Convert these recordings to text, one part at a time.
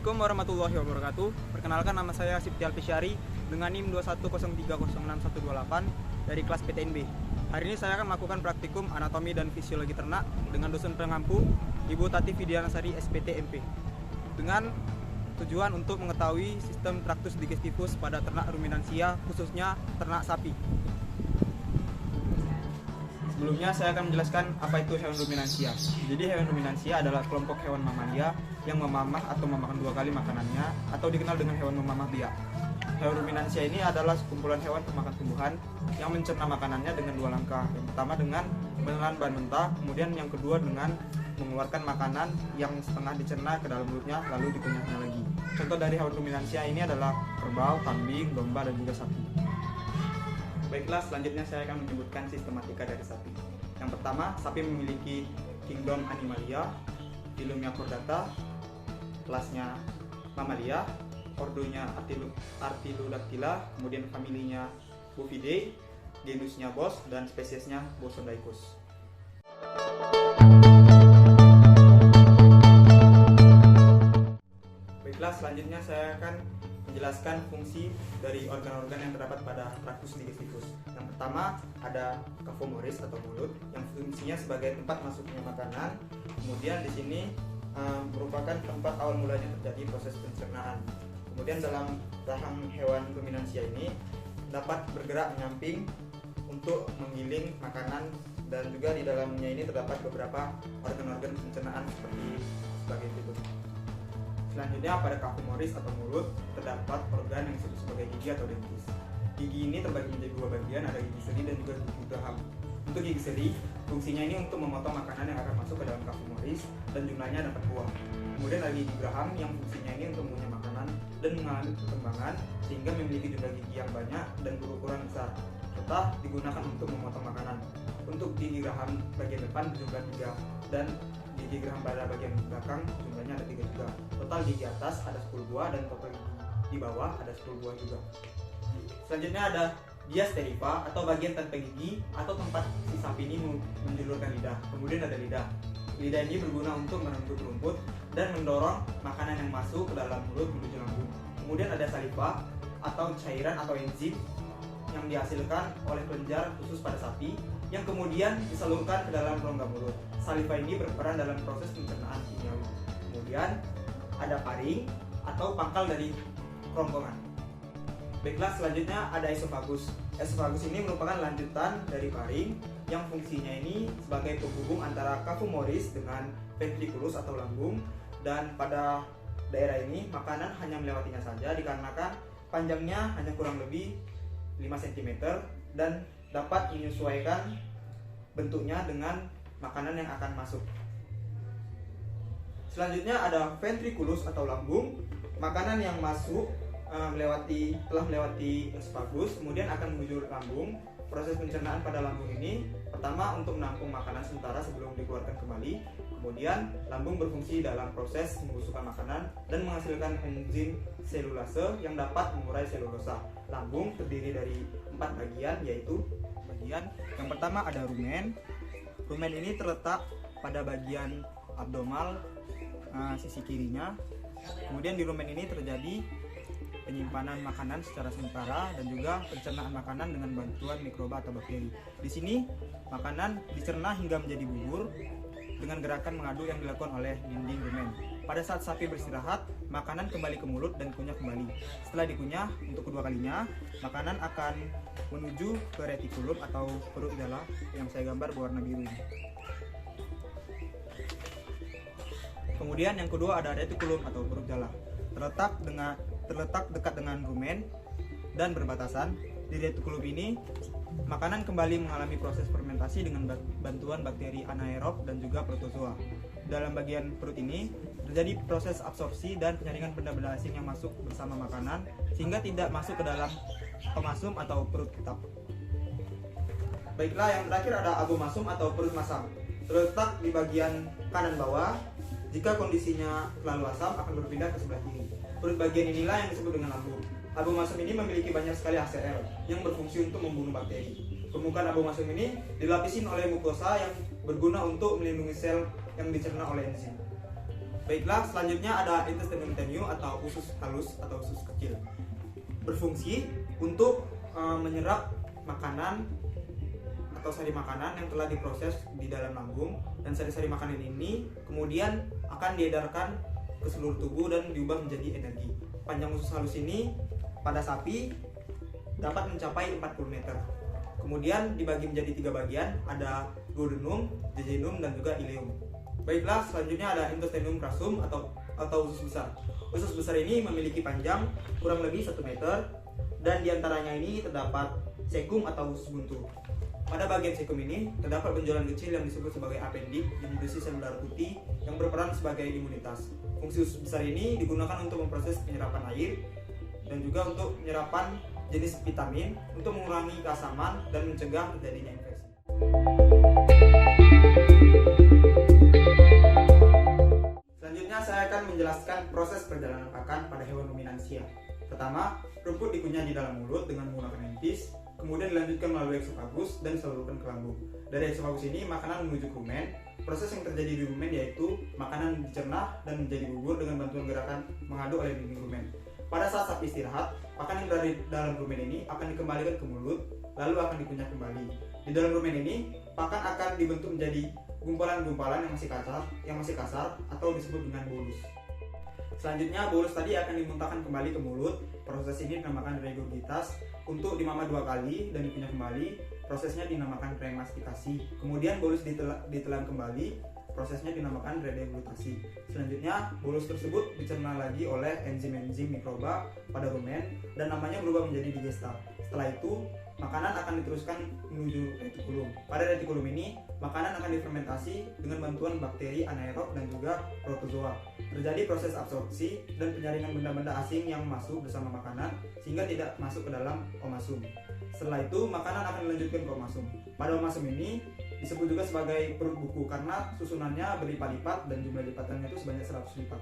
Assalamualaikum warahmatullahi wabarakatuh. Perkenalkan, nama saya Sipti Alfisyari dengan NIM 21030618 dari kelas PTNB. Hari ini saya akan melakukan praktikum anatomi dan fisiologi ternak dengan dosen pengampu Ibu Tati Fidianasari SPT MP, dengan tujuan untuk mengetahui sistem traktus digestivus pada ternak ruminansia, khususnya ternak sapi. Sebelumnya saya akan menjelaskan apa itu hewan ruminansia. Jadi hewan ruminansia adalah kelompok hewan mamalia yang memamah atau memakan 2 kali makanannya, atau dikenal dengan hewan memamah biak. Hewan ruminansia ini adalah sekumpulan hewan pemakan tumbuhan yang mencerna makanannya dengan 2 langkah. Yang pertama dengan menelan bahan mentah, kemudian yang kedua dengan mengeluarkan makanan yang setengah dicerna ke dalam mulutnya lalu dikunyahnya lagi. Contoh dari hewan ruminansia ini adalah kerbau, kambing, domba, dan juga sapi. Baiklah, selanjutnya saya akan menyebutkan sistematika dari sapi. Yang pertama, sapi memiliki kingdom Animalia, filumnya Chordata, kelasnya Mammalia, ordonya Artiodactyla, kemudian familinya Bovidae, genusnya Bos, dan spesiesnya Bossondaicus. Baiklah, selanjutnya saya akan menjelaskan fungsi dari organ-organ yang terdapat pada traktus digestivus. Yang pertama ada kaphomoris atau mulut yang fungsinya sebagai tempat masuknya makanan. Kemudian di sini merupakan tempat awal mulanya terjadi proses pencernaan. Kemudian dalam rahang hewan ruminansia ini dapat bergerak menyamping untuk menggiling makanan, dan juga di dalamnya ini terdapat beberapa organ-organ pencernaan sebagai berikut. Selanjutnya pada kaphomoris atau mulut terdapat organ yang disebut sebagai gigi atau dentis. Gigi ini terbagi menjadi 2 bagian, ada gigi seri dan juga gigi geraham. Untuk gigi seri, fungsinya ini untuk memotong makanan yang akan masuk ke dalam kaphomoris dan jumlahnya dapat buah. Kemudian ada gigi geraham yang fungsinya ini untuk mengunyah makanan dan mengalami perkembangan sehingga memiliki jumlah gigi yang banyak dan berukuran besar, serta digunakan untuk memotong makanan. Untuk gigi geraham bagian depan berjumlah 3 dan gigi geraham pada bagian belakang jumlahnya ada 3 juga. Total gigi atas ada 10 buah dan total gigi di bawah ada 10 buah juga. Selanjutnya ada diasterifa atau bagian tanpa gigi atau tempat si sapi ini menjulurkan lidah. Kemudian ada lidah. Lidah ini berguna untuk merenggut rumput dan mendorong makanan yang masuk ke dalam mulut menuju lambung. Kemudian ada saliva atau cairan atau enzim yang dihasilkan oleh kelenjar khusus pada sapi yang kemudian disalurkan ke dalam rongga mulut. Saliva ini berperan dalam proses pencernaan kimiawi. Kemudian ada paring atau pangkal dari kerongkongan. Baiklah, selanjutnya ada esofagus. Esofagus ini merupakan lanjutan dari paring yang fungsinya ini sebagai penghubung antara kaphomoris dengan ventriculus atau lambung, dan pada daerah ini makanan hanya melewatinya saja dikarenakan panjangnya hanya kurang lebih 5 cm dan dapat menyesuaikan bentuknya dengan makanan yang akan masuk. Selanjutnya ada ventriculus atau lambung. Makanan yang masuk telah melewati esophagus kemudian akan menuju lambung. Proses pencernaan pada lambung ini pertama untuk menampung makanan sementara sebelum dikeluarkan kembali. Kemudian lambung berfungsi dalam proses membusukkan makanan dan menghasilkan enzim selulase yang dapat mengurai selulosa. Lambung terdiri dari 4 bagian, yaitu bagian yang pertama ada rumen. Rumen ini terletak pada bagian abdomal sisi kirinya. Kemudian di rumen ini terjadi penyimpanan makanan secara sementara dan juga pencernaan makanan dengan bantuan mikroba atau bakteri. Di sini makanan dicerna hingga menjadi bubur dengan gerakan mengaduk yang dilakukan oleh dinding rumen. Pada saat sapi beristirahat, makanan kembali ke mulut dan dikunyah kembali. Setelah dikunyah untuk kedua kalinya, makanan akan menuju ke retikulum atau perut jala yang saya gambar berwarna biru ini. Kemudian yang kedua ada retikulum atau perut jala. Terletak dekat dengan rumen dan berbatasan. Di retikulum ini makanan kembali mengalami proses fermentasi dengan bantuan bakteri anaerob dan juga protozoa. Dalam bagian perut ini terjadi proses absorpsi dan penyaringan benda-benda asing yang masuk bersama makanan sehingga tidak masuk ke dalam pemasum atau perut kita. Baiklah, yang terakhir ada abomasum atau perut masam. Terletak di bagian kanan bawah. Jika kondisinya terlalu asam akan berpindah ke sebelah kiri. Perut bagian inilah yang disebut dengan lambung. Abomasum ini memiliki banyak sekali HCl yang berfungsi untuk membunuh bakteri. Permukaan abomasum ini dilapisin oleh mukosa yang berguna untuk melindungi sel yang dicerna oleh enzim. Baiklah, selanjutnya ada intestinum tenue atau usus halus atau usus kecil. Berfungsi untuk menyerap makanan atau sari makanan yang telah diproses di dalam lambung, dan sari-sari makanan ini kemudian akan diedarkan ke seluruh tubuh dan diubah menjadi energi. Panjang usus halus ini pada sapi dapat mencapai 40 meter. Kemudian dibagi menjadi 3 bagian, ada duodenum, jejunum, dan juga ileum. Baiklah, selanjutnya ada intestinum crassum atau usus besar. Usus besar ini memiliki panjang kurang lebih 1 meter, dan diantaranya ini terdapat cecum atau usus buntu. Pada bagian cecum ini terdapat benjolan kecil yang disebut sebagai appendix yang berisi sel darah putih yang berperan sebagai imunitas. Fungsi usus besar ini digunakan untuk memproses penyerapan air dan juga untuk penyerapan jenis vitamin untuk mengurangi keasaman dan mencegah terjadinya infeksi. Selanjutnya saya akan menjelaskan proses perjalanan pakan pada hewan ruminansia. Pertama, rumput dikunyah di dalam mulut dengan menggunakan entis, kemudian dilanjutkan melalui eksofagus dan disalurkan ke lambung. Dari eksofagus ini makanan menuju ke rumen. Proses yang terjadi di rumen yaitu makanan dicerna dan menjadi bubur dengan bantuan gerakan mengaduk oleh dinding rumen. Pada saat sapi istirahat, makanan yang dari dalam rumen ini akan dikembalikan ke mulut, lalu akan dikunyah kembali. Di dalam rumen ini, pakan akan dibentuk menjadi gumpalan-gumpalan yang masih kasar atau disebut dengan bolus. Selanjutnya, bolus tadi akan dimuntahkan kembali ke mulut. Proses ini dinamakan regurgitas. Untuk dimamah 2 kali dan dikunyah kembali, prosesnya dinamakan premastikasi. Kemudian bolus ditelan kembali, prosesnya dinamakan redeglutasi. Selanjutnya, bolus tersebut dicerna lagi oleh enzim-enzim mikroba pada rumen dan namanya berubah menjadi digesta. Setelah itu, makanan akan diteruskan menuju retikulum. Pada retikulum ini, makanan akan difermentasi dengan bantuan bakteri anaerob dan juga protozoa. Terjadi proses absorpsi dan penyaringan benda-benda asing yang masuk bersama makanan sehingga tidak masuk ke dalam omasum. Setelah itu, makanan akan dilanjutkan ke omasum. Pada omasum ini disebut juga sebagai perut buku karena susunannya berlipat-lipat dan jumlah lipatannya itu sebanyak 100 lipat.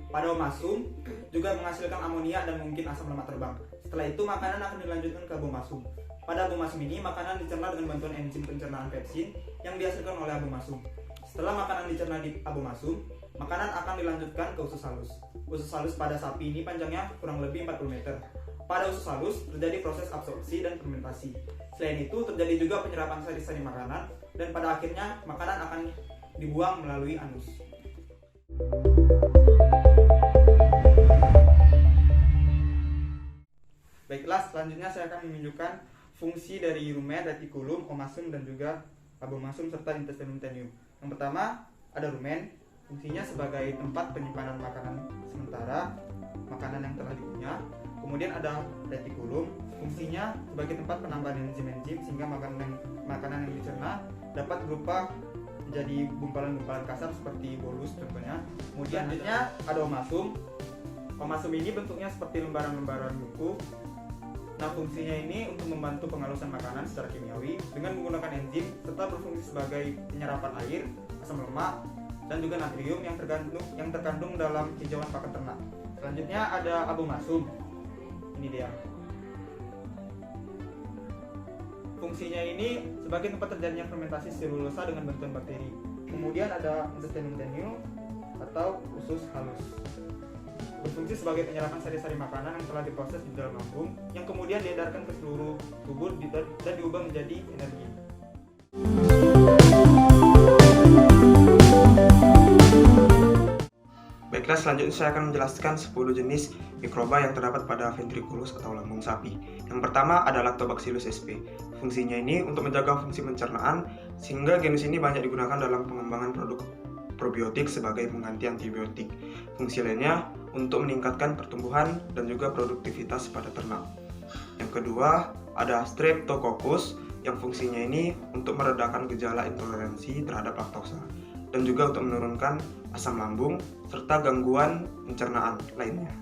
Pada omasum juga menghasilkan amonia dan mungkin asam lemak terbang. Setelah itu, makanan akan dilanjutkan ke abomasum. Pada abomasum ini, makanan dicerna dengan bantuan enzim pencernaan pepsin yang dihasilkan oleh abomasum. Setelah makanan dicerna di abomasum, makanan akan dilanjutkan ke usus halus. Usus halus pada sapi ini panjangnya kurang lebih 40 meter. Pada usus halus terjadi proses absorpsi dan fermentasi. Selain itu, terjadi juga penyerapan sari-sari makanan dan pada akhirnya makanan akan dibuang melalui anus. Baiklah, selanjutnya saya akan menunjukkan fungsi dari rumen, retikulum, omasum, dan juga abomasum serta intestinum tenue. Yang pertama, ada rumen. Fungsinya sebagai tempat penyimpanan makanan sementara, makanan yang telah dikunyah. Kemudian ada retikulum. Fungsinya sebagai tempat penambahan enzim-enzim sehingga makanan yang dicerna dapat berupa menjadi gumpalan-gumpalan kasar seperti bolus contohnya. Kemudian selanjutnya ada omasum. Omasum ini bentuknya seperti lembaran-lembaran buku. Nah, fungsinya ini untuk membantu pengalusan makanan secara kimiawi dengan menggunakan enzim serta berfungsi sebagai penyerapan air, asam lemak, dan juga natrium yang terkandung dalam hijauan pakan ternak. Selanjutnya ada abomasum. Ini dia. Fungsinya ini sebagai tempat terjadinya fermentasi selulosa dengan bantuan bakteri. Kemudian ada intestinum tenue atau usus halus. Berfungsi sebagai penyerapan sari-sari makanan yang telah diproses di dalam lambung yang kemudian diedarkan ke seluruh tubuh dan diubah menjadi energi. Baiklah, selanjutnya saya akan menjelaskan 10 jenis mikroba yang terdapat pada ventriculus atau lambung sapi. Yang pertama ada Lactobacillus sp. Fungsinya ini untuk menjaga fungsi pencernaan sehingga genus ini banyak digunakan dalam pengembangan produk probiotik sebagai pengganti antibiotik. Fungsi lainnya untuk meningkatkan pertumbuhan dan juga produktivitas pada ternak. Yang kedua, ada Streptococcus yang fungsinya ini untuk meredakan gejala intoleransi terhadap laktosa dan juga untuk menurunkan asam lambung serta gangguan pencernaan lainnya.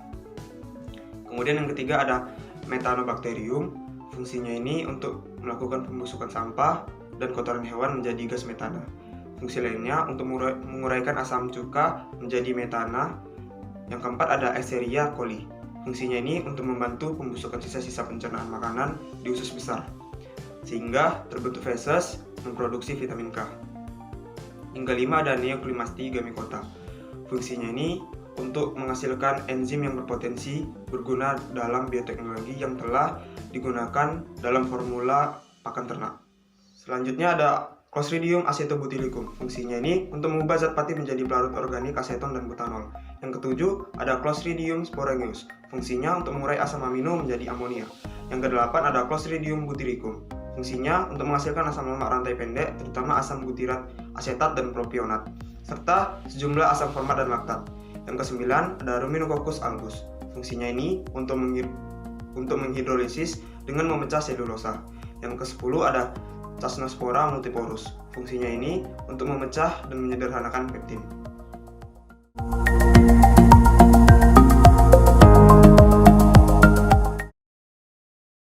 Kemudian yang ketiga ada Methanobacterium. Fungsinya ini untuk melakukan pembusukan sampah dan kotoran hewan menjadi gas metana. Fungsi lainnya untuk menguraikan asam cuka menjadi metana. Yang keempat ada Escherichia coli. Fungsinya ini untuk membantu pembusukan sisa-sisa pencernaan makanan di usus besar, sehingga terbentuk feses memproduksi vitamin K. Yang kelima ada Neoclimastiga micota. Fungsinya ini untuk menghasilkan enzim yang berpotensi berguna dalam bioteknologi yang telah digunakan dalam formula pakan ternak. Selanjutnya ada Clostridium acetobutylicum. Fungsinya ini untuk mengubah zat pati menjadi pelarut organik aseton dan butanol. Yang ketujuh ada Clostridium sporangius. Fungsinya untuk mengurai asam amino menjadi amonia. Yang kedelapan ada Clostridium butyricum. Fungsinya untuk menghasilkan asam lemak rantai pendek, terutama asam butirat, asetat, dan propionat, serta sejumlah asam format dan laktat. Yang kesembilan ada Ruminococcus albus. Fungsinya ini untuk menghidrolisis dengan memecah selulosa. Yang ke-10 ada Chasnospora multiporus. Fungsinya ini untuk memecah dan menyederhanakan pektin.